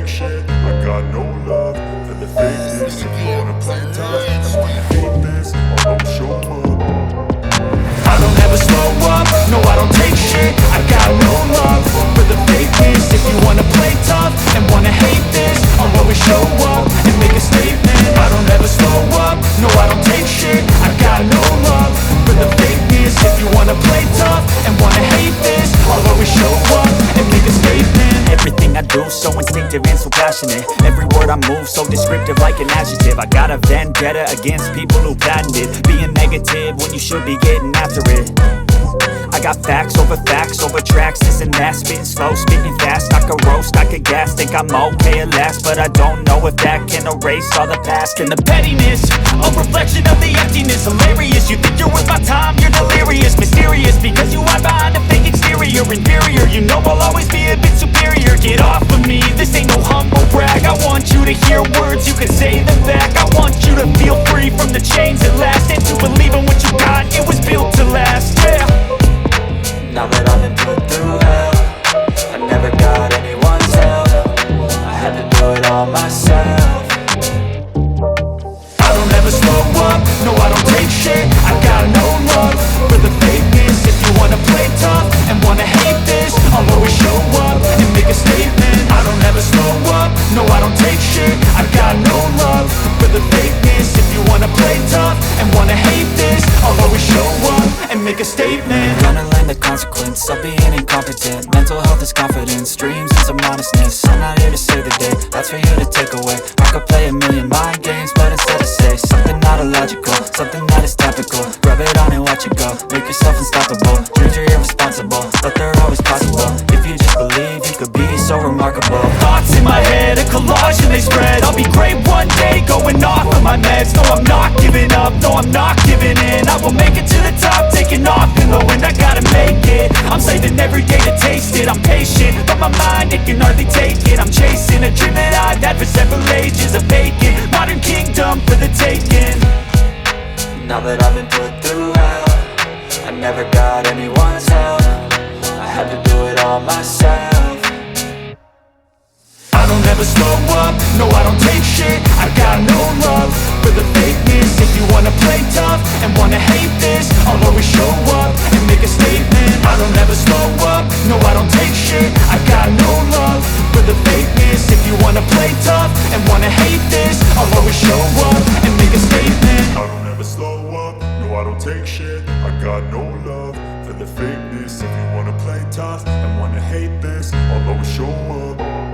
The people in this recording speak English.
take shit, I got no love for the fakeness. If you wanna play tough and wanna hate this, I'll always show up. I don't ever slow up, no I don't take shit. I got no love for the fakeness. If you wanna play tough and wanna hate this, I'll always show up and make a statement. I don't ever slow up, no I don't take shit. I got no love for the fakeness. If you wanna play tough and wanna hate this, I'll always show up and make a statement. Everything I do so instinctive and so passionate. Every word I move so descriptive like an adjective. I got a vendetta against people who patented being negative when you should be getting after it. I got facts over tracks, this and that. Spitting slow, spitting fast, I could roast, I could gas. Think I'm okay at last, but I don't know if that can erase all the past. And the pettiness, a reflection of the emptiness. Hilarious, you think you're worth my time, you're delirious. Mysterious, because you hide behind a fake exterior. Inferior, you know I'll always be a bit superior. Get off of me, this ain't no humble brag. I want you to hear words, you can say them back. I want you to feel free from the chains at last, and to believe in what you got, it was built to last, yeah. Now that I've been put through hell, I never got anyone's help. I had to do it all myself. I don't ever slow up, no I don't take shit. I got no love for the fakeness. If you wanna play tough and wanna hate this, I'll always show up and make a statement. I don't ever slow up, no I don't take shit. I got no love for the fakeness. If you wanna play tough and wanna hate this, I'll always show up and make a statement. Gonna learn the consequence of being incompetent. Mental health is confidence, dreams is some honestness. I'm not here to save the day, that's for you to take away. I could play a million mind games, but instead I say something not illogical, something that is topical. Rub it on and watch it go, make yourself unstoppable. Dreams are irresponsible, but they're always possible. If you just believe, you could be so remarkable. Thoughts in my head, a collage and they spread. I'll be great one day, going off of my meds. No, I'm not giving up, no, I'm not giving in. I will make it to the top, taking off in the wind. I gotta make it, I'm saving every day to taste it. I'm patient, but my mind, it can hardly take it. I'm chasing a dream that I've had for several ages. A vacant, modern kingdom for the taking. Now that I've been put through hell, I never got anyone's help. I had to do it all myself. I don't ever slow up, no I don't take shit. I got no love for the fakeness. If you wanna play tough and wanna hate this, I'll always show up and make a statement. I don't ever slow up, no I don't take shit. I got no love for the fakeness. If you wanna play tough and wanna hate